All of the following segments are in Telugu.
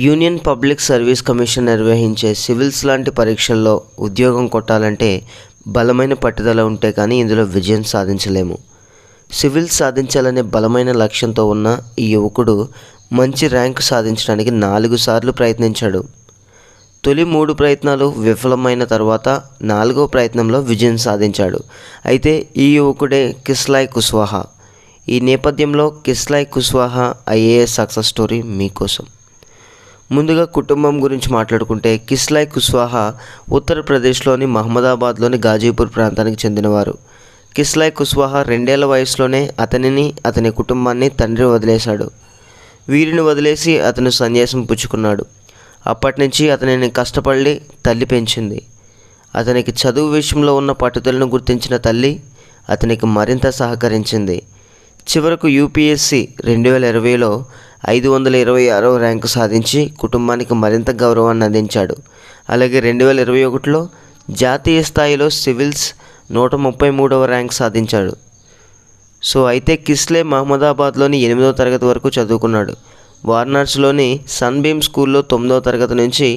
యూనియన్ పబ్లిక్ సర్వీస్ కమిషన్ నిర్వహించే సివిల్స్ లాంటి పరీక్షల్లో ఉద్యోగం కొట్టాలంటే బలమైన పట్టుదల ఉంటే కానీ ఇందులో విజయం సాధించలేము. సివిల్స్ సాధించాలనే బలమైన లక్ష్యంతో ఉన్న ఈ యువకుడు మంచి ర్యాంకు సాధించడానికి 4 సార్లు ప్రయత్నించాడు. తొలి 3 ప్రయత్నాలు విఫలమైన తర్వాత 4వ ప్రయత్నంలో విజయం సాధించాడు. అయితే ఈ యువకుడే కిస్లాయ్ కుష్వాహా. ఈ నేపథ్యంలో కిస్లాయ్ కుష్వాహా ఐఏఎస్ సక్సెస్ స్టోరీ మీకోసం. ముందుగా కుటుంబం గురించి మాట్లాడుకుంటే కిస్లాయ్ కుష్వాహా ఉత్తరప్రదేశ్లోని మహమ్మదాబాద్లోని గాజీపూర్ ప్రాంతానికి చెందినవారు. కిస్లాయ్ కుష్వాహా 2 ఏళ్ల వయసులోనే అతనిని అతని కుటుంబాన్ని తండ్రి వదిలేశాడు. వీరిని వదిలేసి అతను సన్యాసం పుచ్చుకున్నాడు. అప్పటి నుంచి అతనిని కష్టపడి తల్లి పెంచింది. అతనికి చదువు విషయంలో ఉన్న పట్టుదలను గుర్తించిన తల్లి అతనికి మరింత సహకరించింది. చివరకు యూపీఎస్సీ 2020లో 526వ ర్యాంకు సాధించి కుటుంబానికి మరింత గౌరవాన్ని అందించాడు. అలాగే 2021లో జాతీయ స్థాయిలో సివిల్స్ 133వ ర్యాంక్ సాధించాడు. అయితే కిస్లే మహమ్మదాబాద్లోని 8వ తరగతి వరకు చదువుకున్నాడు. వారణాసిలోని సన్బీమ్ స్కూల్లో 9వ తరగతి నుంచి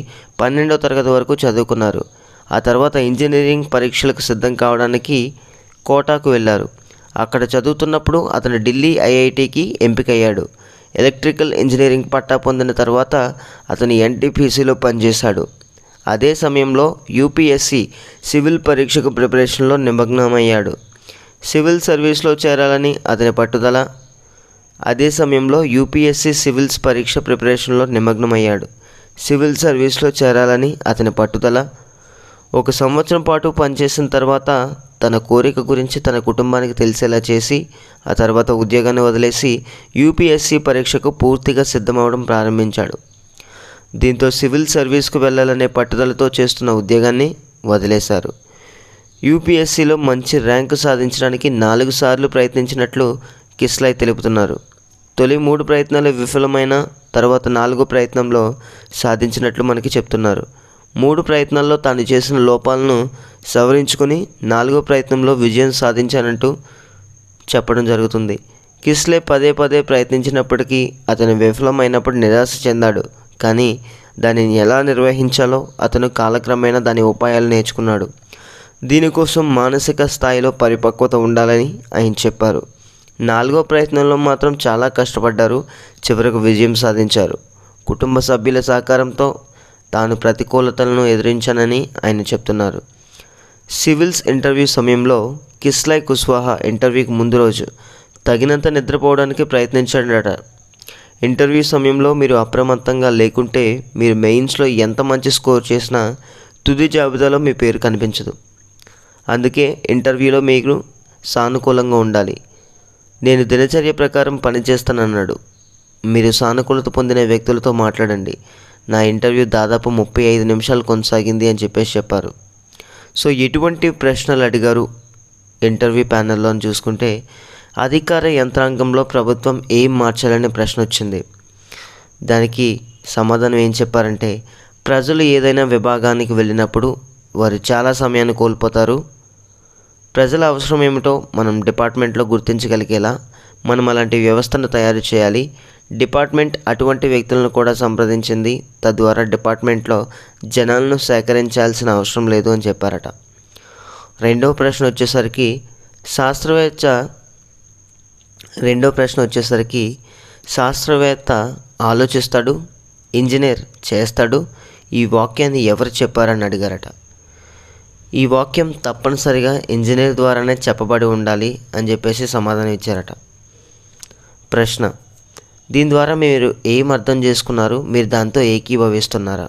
12వ తరగతి వరకు చదువుకున్నారు. ఆ తర్వాత ఇంజనీరింగ్ పరీక్షలకు సిద్ధం కావడానికి కోటాకు వెళ్ళారు. అక్కడ చదువుతున్నప్పుడు అతను ఢిల్లీ ఐఐటికి ఎంపికయ్యాడు. ఎలక్ట్రికల్ ఇంజనీరింగ్ పట్టా పొందిన తర్వాత అతను ఎన్టీపీసీలో పనిచేశాడు. అదే సమయంలో యూపీఎస్సీ సివిల్ పరీక్షకు ప్రిపరేషన్లో నిమగ్నమయ్యాడు. సివిల్ సర్వీస్లో చేరాలని అతని పట్టుదల. అదే సమయంలో యూపీఎస్సీ సివిల్స్ పరీక్ష ప్రిపరేషన్లో నిమగ్నమయ్యాడు. సివిల్ సర్వీస్లో చేరాలని అతని పట్టుదల. 1 సంవత్సరం పాటు పనిచేసిన తర్వాత తన కోరిక గురించి తన కుటుంబానికి తెలిసేలా చేసి ఆ తర్వాత ఉద్యోగాన్ని వదిలేసి యూపీఎస్సీ పరీక్షకు పూర్తిగా సిద్ధమవడం ప్రారంభించాడు. దీంతో సివిల్ సర్వీస్కు వెళ్ళాలనే పట్టుదలతో చేస్తున్న ఉద్యోగాన్ని వదిలేశారు. యూపీఎస్సీలో మంచి ర్యాంకు సాధించడానికి 4 సార్లు ప్రయత్నించినట్లు కిస్లాయ్ తెలుపుతున్నారు. తొలి 3 ప్రయత్నాలు విఫలమైన తర్వాత 4వ ప్రయత్నంలో సాధించినట్లు మనకి చెప్తున్నారు. 3 ప్రయత్నాల్లో తాను చేసిన లోపాలను సవరించుకొని 4వ ప్రయత్నంలో విజయం సాధించానంటూ చెప్పడం జరుగుతుంది. కిస్లే పదే ప్రయత్నించినప్పటికీ అతను విఫలమైనప్పుడు నిరాశ చెందాడు. కానీ దానిని ఎలా నిర్వహించాలో అతను కాలక్రమేణా దాని ఉపాయాలు నేర్చుకున్నాడు. దీనికోసం మానసిక స్థాయిలో పరిపక్వత ఉండాలని ఆయన చెప్పారు. 4వ ప్రయత్నంలో మాత్రం చాలా కష్టపడ్డారు. చివరకు విజయం సాధించారు. కుటుంబ సభ్యుల సహకారంతో తాను ప్రతికూలతలను ఎదిరించానని ఆయన చెప్తున్నారు. సివిల్స్ ఇంటర్వ్యూ సమయంలో కిస్లాయ్ కుష్వాహా ఇంటర్వ్యూకి ముందు రోజు తగినంత నిద్రపోవడానికి ప్రయత్నించాడట. ఇంటర్వ్యూ సమయంలో మీరు అప్రమత్తంగా లేకుంటే మీరు మెయిన్స్లో ఎంత మంచి స్కోర్ చేసినా తుది జాబితాలో మీ పేరు కనిపించదు. అందుకే ఇంటర్వ్యూలో మీరు సానుకూలంగా ఉండాలి. నేను దినచర్య ప్రకారం పనిచేస్తానన్నాడు. మీరు సానుకూలత పొందిన వ్యక్తులతో మాట్లాడండి. నా ఇంటర్వ్యూ దాదాపు 35 నిమిషాలు కొనసాగింది అని చెప్పారు. ఎటువంటి ప్రశ్నలు అడిగారు ఇంటర్వ్యూ ప్యానెల్లో అని చూసుకుంటే అధికార యంత్రాంగంలో ప్రభుత్వం ఏం మార్చాలనే ప్రశ్న వచ్చింది. దానికి సమాధానం ఏం చెప్పారంటే ప్రజలు ఏదైనా విభాగానికి వెళ్ళినప్పుడు వారు చాలా సమయాన్ని కోల్పోతారు. ప్రజల అవసరం ఏమిటో మనం డిపార్ట్మెంట్లో గుర్తించగలిగేలా మనం అలాంటి వ్యవస్థను తయారు చేయాలి. డిపార్ట్మెంట్ అటువంటి వ్యక్తులను కూడా సంప్రదించింది. తద్వారా డిపార్ట్మెంట్లో జనాలను సేకరించాల్సిన అవసరం లేదు అని చెప్పారట. రెండవ ప్రశ్న వచ్చేసరికి శాస్త్రవేత్త ఆలోచిస్తాడు, ఇంజనీర్ చేస్తాడు. ఈ వాక్యాన్ని ఎవరు చెప్పారని అడిగారట. ఈ వాక్యం తప్పనిసరిగా ఇంజనీర్ ద్వారానే చెప్పబడి ఉండాలి అని చెప్పేసి సమాధానం ఇచ్చారట. ప్రశ్న: దీని ద్వారా మీరు ఏం అర్థం చేసుకున్నారు? మీరు దాంతో ఏకీభవిస్తున్నారా?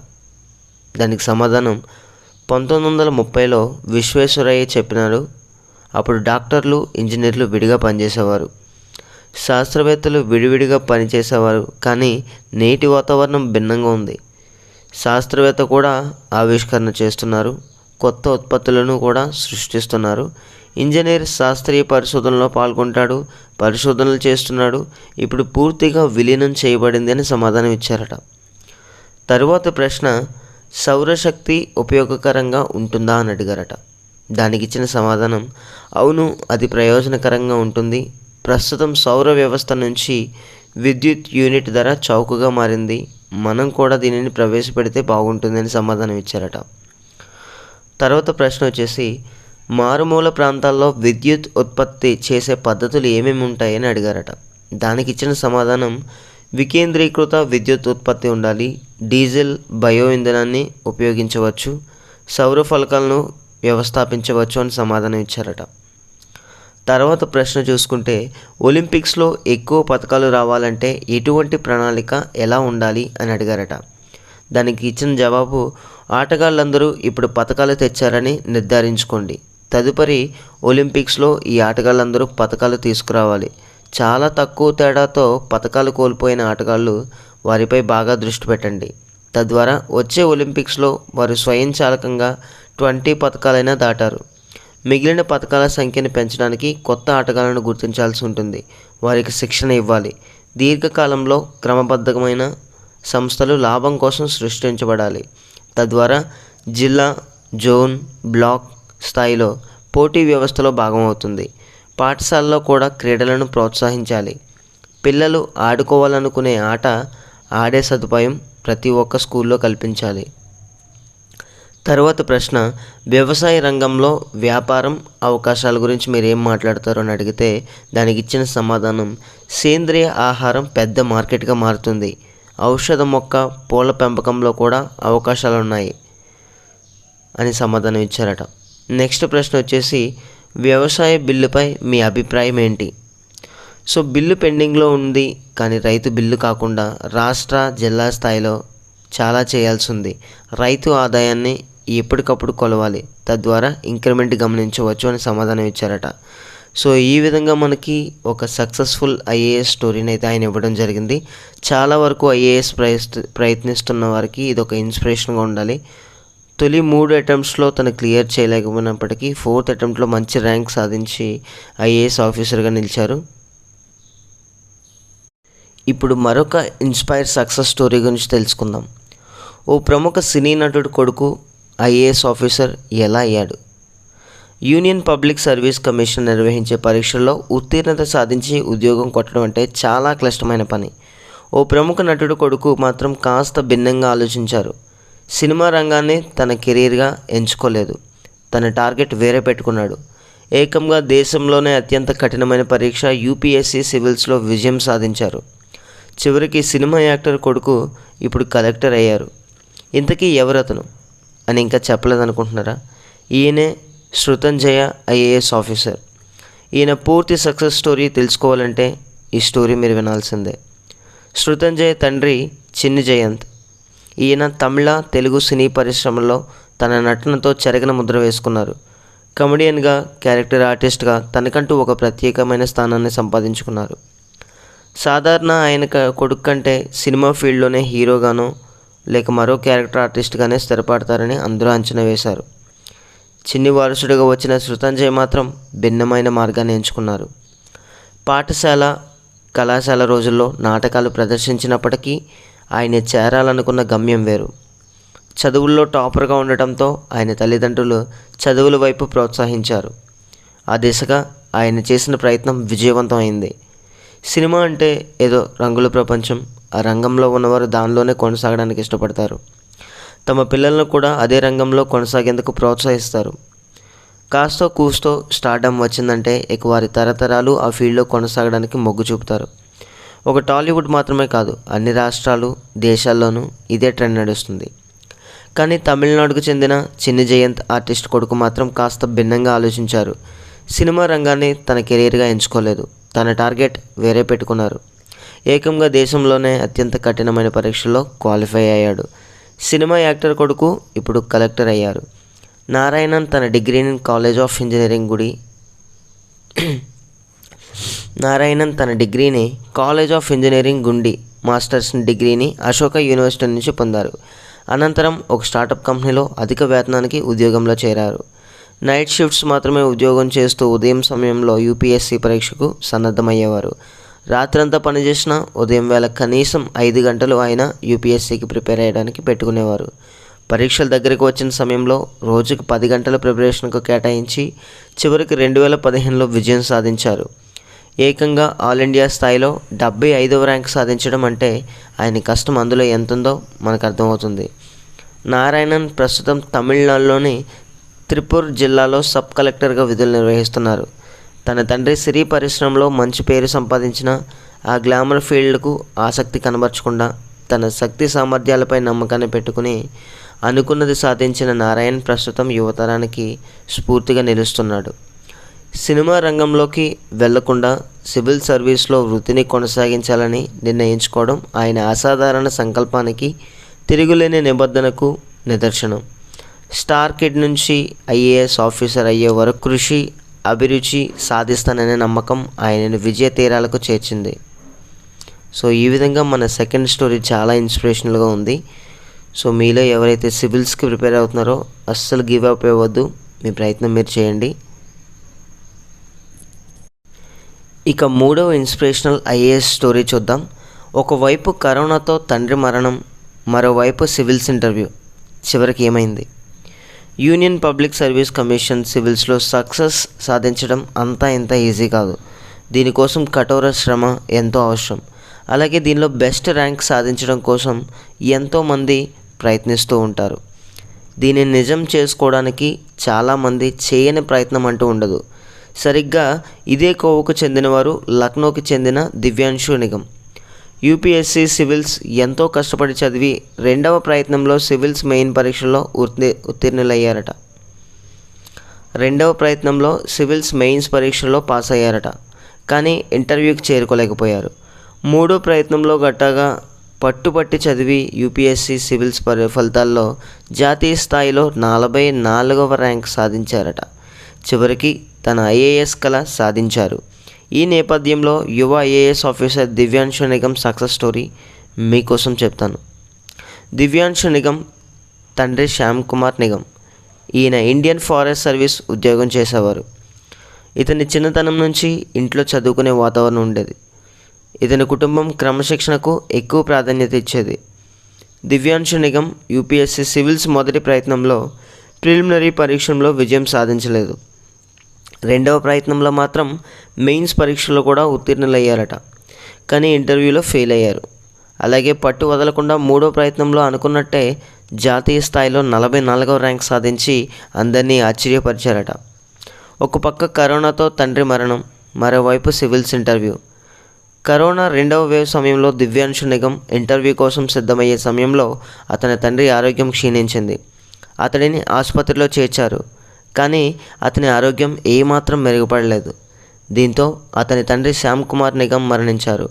దానికి సమాధానం 1930లో విశ్వేశ్వరయ్య చెప్పినారు. అప్పుడు డాక్టర్లు, ఇంజనీర్లు విడిగా పనిచేసేవారు. శాస్త్రవేత్తలు విడివిడిగా పనిచేసేవారు. కానీ నేటి వాతావరణం భిన్నంగా ఉంది. శాస్త్రవేత్త కూడా ఆవిష్కరణ చేస్తున్నారు, కొత్త ఉత్పత్తులను కూడా సృష్టిస్తున్నారు. ఇంజనీర్ శాస్త్రీయ పరిశోధనలో పాల్గొంటాడు, పరిశోధనలు చేస్తున్నాడు. ఇప్పుడు పూర్తిగా విలీనం చేయబడింది అని సమాధానం ఇచ్చారట. తరువాత ప్రశ్న: సౌరశక్తి ఉపయోగకరంగా ఉంటుందా అని అడిగారట. దానికి ఇచ్చిన సమాధానం: అవును, అది ప్రయోజనకరంగా ఉంటుంది. ప్రస్తుతం సౌర వ్యవస్థ నుంచి విద్యుత్ యూనిట్ ధర చౌకగా మారింది. మనం కూడా దీనిని ప్రవేశపెడితే బాగుంటుందని సమాధానం ఇచ్చారట. తర్వాత ప్రశ్న వచ్చేసి మారుమూల ప్రాంతాల్లో విద్యుత్ ఉత్పత్తి చేసే పద్ధతులు ఏమేమి ఉంటాయని అడిగారట. దానికి ఇచ్చిన సమాధానం వికేంద్రీకృత విద్యుత్ ఉత్పత్తి ఉండాలి, డీజిల్ బయో ఇంధనాన్ని ఉపయోగించవచ్చు, సౌర ఫలకాలను వ్యవస్థాపించవచ్చు అని సమాధానం ఇచ్చారట. తర్వాత ప్రశ్న చూసుకుంటే ఒలింపిక్స్లో ఎక్కువ పథకాలు రావాలంటే ఎటువంటి ప్రణాళిక ఎలా ఉండాలి అని అడిగారట. దానికి ఇచ్చిన జవాబు ఆటగాళ్ళందరూ ఇప్పుడు పథకాలు తెచ్చారని నిర్ధారించుకోండి. తదుపరి ఒలింపిక్స్లో ఈ ఆటగాళ్ళందరూ పథకాలు తీసుకురావాలి. చాలా తక్కువ తేడాతో పథకాలు కోల్పోయిన ఆటగాళ్ళు వారిపై బాగా దృష్టి పెట్టండి. తద్వారా వచ్చే ఒలింపిక్స్లో వారు స్వయంచాలకంగా 20 పథకాలైనా దాటారు. మిగిలిన పథకాల సంఖ్యను పెంచడానికి కొత్త ఆటగాళ్లను గుర్తించాల్సి ఉంటుంది. వారికి శిక్షణ ఇవ్వాలి. దీర్ఘకాలంలో క్రమబద్ధమైన సంస్థలు లాభం కోసం సృష్టించబడాలి. తద్వారా జిల్లా, జోన్, బ్లాక్ స్థాయిలో పోటీ వ్యవస్థలో భాగమవుతుంది. పాఠశాలలో కూడా క్రీడలను ప్రోత్సహించాలి. పిల్లలు ఆడుకోవాలనుకునే ఆట ఆడే సదుపాయం ప్రతి ఒక్క స్కూల్లో కల్పించాలి. తర్వాత ప్రశ్న వ్యవసాయ రంగంలో వ్యాపారం అవకాశాల గురించి మీరు ఏం మాట్లాడతారు అని అడిగితే దానికి ఇచ్చిన సమాధానం సేంద్రియ ఆహారం పెద్ద మార్కెట్గా మారుతుంది. ఔషధ మొక్క, పూల పెంపకంలో కూడా అవకాశాలు ఉన్నాయి అని సమాధానం ఇచ్చారట. నెక్స్ట్ ప్రశ్న వచ్చేసి వ్యవసాయ బిల్లుపై మీ అభిప్రాయం ఏంటి? సో బిల్లు పెండింగ్లో ఉంది, కానీ రైతు బిల్లు కాకుండా రాష్ట్ర, జిల్లా స్థాయిలో చాలా చేయాల్సి ఉంది. రైతు ఆదాయాన్ని ఎప్పటికప్పుడు కొలవాలి, తద్వారా ఇంక్రిమెంట్ గమనించవచ్చు అని సమాధానం ఇచ్చారట. సో ఈ విధంగా మనకి ఒక సక్సెస్ఫుల్ ఐఏఎస్ స్టోరీని అయితే ఆయన ఇవ్వడం జరిగింది. చాలా వరకు ఐఏఎస్ ప్రయత్నిస్తున్న వారికి ఇది ఒక ఇన్స్పిరేషన్గా ఉండాలి. తొలి 3 అటెంప్ట్స్లో తను క్లియర్ చేయలేకపోయినప్పటికీ 4th అటెంప్ట్లో మంచి ర్యాంక్ సాధించి ఐఏఎస్ ఆఫీసర్గా నిలిచారు. ఇప్పుడు మరొక ఇన్స్పైర్ సక్సెస్ స్టోరీ గురించి తెలుసుకుందాం. ఓ ప్రముఖ సినీ నటుడు కొడుకు ఐఏఎస్ ఆఫీసర్ ఎలా అయ్యాడు? యూనియన్ పబ్లిక్ సర్వీస్ కమిషన్ నిర్వహించే పరీక్షల్లో ఉత్తీర్ణత సాధించి ఉద్యోగం కొట్టడం అంటే చాలా క్లిష్టమైన పని. ఓ ప్రముఖ నటుడు కొడుకు మాత్రం కాస్త భిన్నంగా ఆలోచించారు. సినిమా రంగాన్ని తన కెరీర్గా ఎంచుకోలేదు. తన టార్గెట్ వేరే పెట్టుకున్నాడు. ఏకంగా దేశంలోనే అత్యంత కఠినమైన పరీక్ష యూపీఎస్సీ సివిల్స్లో విజయం సాధించారు. చివరికి సినిమా యాక్టర్ కొడుకు ఇప్పుడు కలెక్టర్ అయ్యారు. ఇంతకీ ఎవరతను అని ఇంకా చెప్పలేదనుకుంటున్నారా? ఈయనే శృతంజయ ఐఏఎస్ ఆఫీసర్. ఈయన పూర్తి సక్సెస్ స్టోరీ తెలుసుకోవాలంటే ఈ స్టోరీ మీరు వినాల్సిందే. శృతంజయ తండ్రి చిన్ని జయంత్. ఈయన తమిళ, తెలుగు సినీ పరిశ్రమల్లో తన నటనతో చెరగని ముద్ర వేసుకున్నారు. కమెడియన్గా, క్యారెక్టర్ ఆర్టిస్ట్గా తనకంటూ ఒక ప్రత్యేకమైన స్థానాన్ని సంపాదించుకున్నారు. సాధారణ ఆయన కొడుకు కంటే సినిమా ఫీల్డ్లోనే హీరోగానో లేక మరో క్యారెక్టర్ ఆర్టిస్ట్గానే స్థిరపడతారని అందరూ అంచనా వేశారు. చిన్ని వారసుడిగా వచ్చిన శృతంజయ్ మాత్రం భిన్నమైన మార్గాన్ని ఎంచుకున్నారు. పాఠశాల, కళాశాల రోజుల్లో నాటకాలు ప్రదర్శించినప్పటికీ ఆయన చేరాలనుకున్న గమ్యం వేరు. చదువుల్లో టాపర్గా ఉండటంతో ఆయన తల్లిదండ్రులు చదువుల వైపు ప్రోత్సహించారు. ఆ దిశగా ఆయన చేసిన ప్రయత్నం విజయవంతం అయింది. సినిమా అంటే ఏదో రంగుల ప్రపంచం. ఆ రంగంలో ఉన్నవారు దానిలోనే కొనసాగడానికి ఇష్టపడతారు. తమ పిల్లలను కూడా అదే రంగంలో కొనసాగేందుకు ప్రోత్సహిస్తారు. కాస్తో కూస్తో స్టార్డమ్ వచ్చిందంటే ఇక వారి తరతరాలు ఆ ఫీల్డ్లో కొనసాగడానికి మొగ్గు చూపుతారు. ఒక టాలీవుడ్ మాత్రమే కాదు, అన్ని రాష్ట్రాలు, దేశాల్లోనూ ఇదే ట్రెండ్ నడుస్తుంది. కానీ తమిళనాడుకు చెందిన చిన్ని జయంత్ ఆర్టిస్ట్ కొడుకు మాత్రం కాస్త భిన్నంగా ఆలోచించారు. సినిమా రంగాన్ని తన కెరీర్గా ఎంచుకోలేదు. తన టార్గెట్ వేరే పెట్టుకున్నారు. ఏకంగా దేశంలోనే అత్యంత కఠినమైన పరీక్షల్లో క్వాలిఫై అయ్యాడు. సినిమా యాక్టర్ కొడుకు ఇప్పుడు కలెక్టర్ అయ్యారు. నారాయణన్ తన డిగ్రీని college of engineering Gundi, masters డిగ్రీని అశోక యూనివర్సిటీ నుంచి పొందారు. అనంతరం ఒక స్టార్టప్ కంపెనీలో అధిక వేతనానికి ఉద్యోగంలో చేరారు. నైట్ షిఫ్ట్స్ మాత్రమే ఉద్యోగం చేస్తూ ఉదయం సమయంలో యూపీఎస్సీ పరీక్షకు సన్నద్ధమయ్యేవారు. రాత్రంతా పనిచేసిన ఉదయం వేళ కనీసం 5 గంటలు ఆయన యూపీఎస్సీకి ప్రిపేర్ అయ్యడానికి పెట్టుకునేవారు. పరీక్షల దగ్గరికి వచ్చిన సమయంలో రోజుకు 10 గంటల ప్రిపరేషన్కు కేటాయించి చివరికి 2015లో విజయం సాధించారు. ఏకంగా ఆల్ ఇండియా స్థాయిలో 75వ ర్యాంక్ సాధించడం అంటే ఆయన కష్టం అందులో ఎంత ఉందో మనకు అర్థమవుతుంది. నారాయణన్ ప్రస్తుతం తమిళనాడులోని త్రిపుర్ జిల్లాలో సబ్ కలెక్టర్గా విధులు నిర్వహిస్తున్నారు. తన తండ్రి సినీ పరిశ్రమలో మంచి పేరు సంపాదించిన ఆ గ్లామర్ ఫీల్డ్కు ఆసక్తి కనబరచకుండా తన శక్తి సామర్థ్యాలపై నమ్మకాన్ని పెట్టుకుని అనుకున్నది సాధించిన నారాయణ్ ప్రస్తుతం యువతరానికి స్ఫూర్తిగా నిలుస్తున్నాడు. సినిమా రంగంలోకి వెళ్లకుండా సివిల్ సర్వీస్లో వృత్తిని కొనసాగించాలని నిర్ణయించుకోవడం ఆయన అసాధారణ సంకల్పానికి, తిరుగులేని నిబద్ధనకు నిదర్శనం. స్టార్ కిడ్ నుంచి ఐఏఎస్ ఆఫీసర్ అయ్యే వరకు కృషి, అభిరుచి సాధిస్తాననే నమ్మకం ఆయనను విజయ తీరాలకు చేర్చింది. సో ఈ విధంగా మన సెకండ్ స్టోరీ చాలా ఇన్స్పిరేషనల్గా ఉంది. సో మీలో ఎవరైతే సివిల్స్కి ప్రిపేర్ అవుతున్నారో అస్సలు గివ్ అప్ అవ్వద్దు, మీ ప్రయత్నం మీరు చేయండి. ఇక మూడవ ఇన్స్పిరేషనల్ ఐఏఎస్ స్టోరీ చూద్దాం. ఒకవైపు కరోనాతో తండ్రి మరణం, మరోవైపు సివిల్స్ ఇంటర్వ్యూ. చివరికి ఏమైంది? యూనియన్ పబ్లిక్ సర్వీస్ కమిషన్ సివిల్స్లో సక్సెస్ సాధించడం అంతా ఇంత ఈజీ కాదు. దీనికోసం కఠోర శ్రమ ఎంతో అవసరం. అలాగే దీనిలో బెస్ట్ ర్యాంక్ సాధించడం కోసం ఎంతోమంది ప్రయత్నిస్తూ ఉంటారు. దీనిని నిజం చేసుకోవడానికి చాలామంది చేయని ప్రయత్నం అంటూ ఉండదు. సరిగ్గా ఇదే కోవకు చెందినవారు లక్నోకి చెందిన దివ్యాంశు నిగమ్. యూపీఎస్సీ సివిల్స్ ఎంతో కష్టపడి చదివి రెండవ ప్రయత్నంలో సివిల్స్ మెయిన్ పరీక్షలో ఉత్తీర్ణులయ్యారట. రెండవ ప్రయత్నంలో సివిల్స్ మెయిన్స్ పరీక్షలో పాస్ అయ్యారట. కానీ ఇంటర్వ్యూకి చేరుకోలేకపోయారు. మూడో ప్రయత్నంలో గట్టాగా పట్టుపట్టి చదివి యూపీఎస్సీ సివిల్స్ ఫలితాల్లో జాతీయ స్థాయిలో 44వ ర్యాంక్ సాధించారట. చివరికి తన ఐఏఎస్ కల సాధించారు. ఈ నేపథ్యంలో యువ IAS officer Divyanshu Nigam success story మీకోసం చెప్తాను. దివ్యాంశు నిగమ్ తండ్రి శ్యామ్ కుమార్ నిగమ్. ఈయన ఇండియన్ ఫారెస్ట్ సర్వీస్ ఉద్యోగం చేసేవారు. ఇతని చిన్నతనం నుంచి ఇంట్లో చదువుకునే వాతావరణం ఉండేది. ఇతని కుటుంబం క్రమశిక్షణకు ఎక్కువ ప్రాధాన్యత ఇచ్చేది. దివ్యాంశు నిగమ్ యూపీఎస్సీ సివిల్స్ మొదటి ప్రయత్నంలో ప్రిలిమినరీ పరీక్షలో విజయం సాధించలేదు. రెండవ ప్రయత్నంలో మాత్రం మెయిన్స్ పరీక్షలో కూడా ఉత్తీర్ణులయ్యారట. కానీ ఇంటర్వ్యూలో ఫెయిల్ అయ్యారు. అలాగే పట్టు వదలకుండా మూడో ప్రయత్నంలో అనుకున్నట్టే జాతీయ స్థాయిలో 44వ ర్యాంక్ సాధించి అందరినీ ఆశ్చర్యపరిచారట. ఒక పక్క కరోనాతో తండ్రి మరణం, మరోవైపు సివిల్స్ ఇంటర్వ్యూ. కరోనా రెండవ వేవ్ సమయంలో దివ్యాంశు నిగమ్ ఇంటర్వ్యూ కోసం సిద్ధమయ్యే సమయంలో అతని తండ్రి ఆరోగ్యం క్షీణించింది. అతడిని ఆసుపత్రిలో చేర్చారు. కానీ అతని ఆరోగ్యం ఏమాత్రం మెరుగుపడలేదు. దీంతో అతని తండ్రి శ్యామ్ కుమార్ నిగమ్ మరణించారు.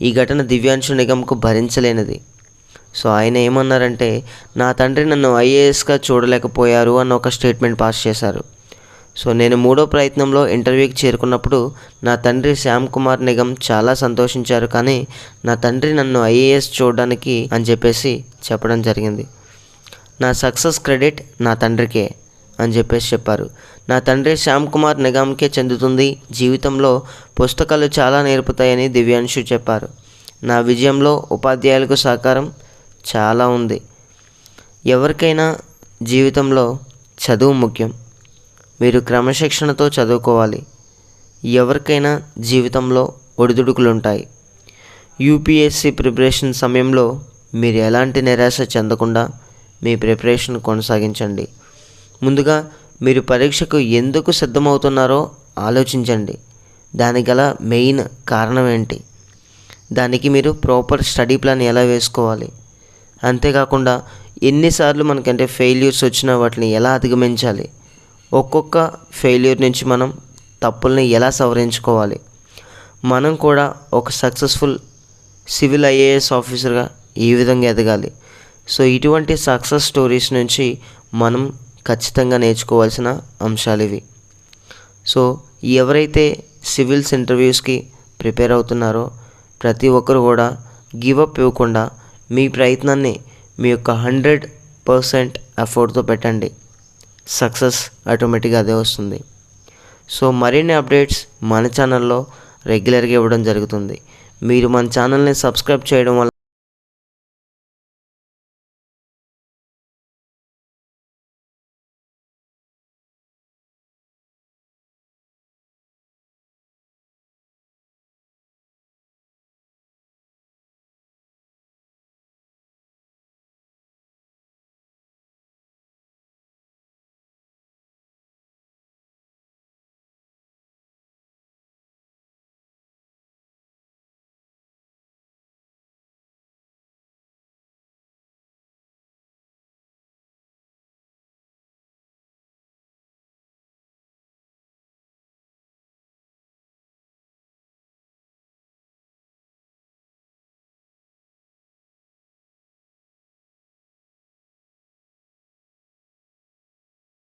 ఈ ఘటన దివ్యాంశు నిగమ్కు భరించలేనిది. సో ఆయన ఏమన్నారంటే, నా తండ్రి నన్ను ఐఏఎస్గా చూడలేకపోయారు అన్న ఒక స్టేట్మెంట్ పాస్ చేశారు. సో నేను మూడో ప్రయత్నంలో ఇంటర్వ్యూకి చేరుకున్నప్పుడు నా తండ్రి శ్యామ్ కుమార్ నిగమ్ చాలా సంతోషించారు. కానీ నా తండ్రి నన్ను ఐఏఎస్ చూడడానికి అని చెప్పడం జరిగింది. నా సక్సెస్ క్రెడిట్ నా తండ్రికే అని చెప్పారు. నా తండ్రి శ్యామ్ కుమార్ నిగమ్కే చెందుతుంది. జీవితంలో పుస్తకాలు చాలా నేర్పుతాయని దివ్యాంశు చెప్పారు. నా విజయంలో ఉపాధ్యాయులకు సహకారం చాలా ఉంది. ఎవరికైనా జీవితంలో చదువు ముఖ్యం. మీరు క్రమశిక్షణతో చదువుకోవాలి. ఎవరికైనా జీవితంలో ఒడిదుడుకులు ఉంటాయి. యూపీఎస్సీ ప్రిపరేషన్ సమయంలో మీరు ఎలాంటి నిరాశ చెందకుండా మీ ప్రిపరేషన్ కొనసాగించండి. ముందుగా మీరు పరీక్షకు ఎందుకు సిద్ధమవుతున్నారో ఆలోచించండి. దానికి గల మెయిన్ కారణం ఏంటి, దానికి మీరు ప్రాపర్ స్టడీ ప్లాన్ ఎలా వేసుకోవాలి, అంతేకాకుండా ఎన్నిసార్లు మనకంటే ఫెయిల్యూర్స్ వచ్చినా వాటిని ఎలా అధిగమించాలి, ఒక్కొక్క ఫెయిల్యూర్ నుంచి మనం తప్పుల్ని ఎలా సవరించుకోవాలి, మనం కూడా ఒక సక్సెస్ఫుల్ సివిల్ ఐఏఎస్ ఆఫీసర్గా ఈ విధంగా ఎదగాలి. సో ఇటువంటి సక్సెస్ స్టోరీస్ నుంచి మనం ఖచ్చితంగా నేర్చుకోవాల్సిన అంశాలు ఇవి. సో ఎవరైతే సివిల్స్ ఇంటర్వ్యూస్కి ప్రిపేర్ అవుతున్నారో ప్రతి ఒక్కరు కూడా గివ్ అప్ ఇవ్వకుండా మీ ప్రయత్నాన్ని మీ యొక్క 100% ఎఫర్ట్తో పెట్టండి. సక్సెస్ ఆటోమేటిక్గా అదే వస్తుంది. సో మరిన్ని అప్డేట్స్ మన ఛానల్లో రెగ్యులర్గా ఇవ్వడం జరుగుతుంది. మీరు మన ఛానల్ని సబ్స్క్రైబ్ చేయడం వల్ల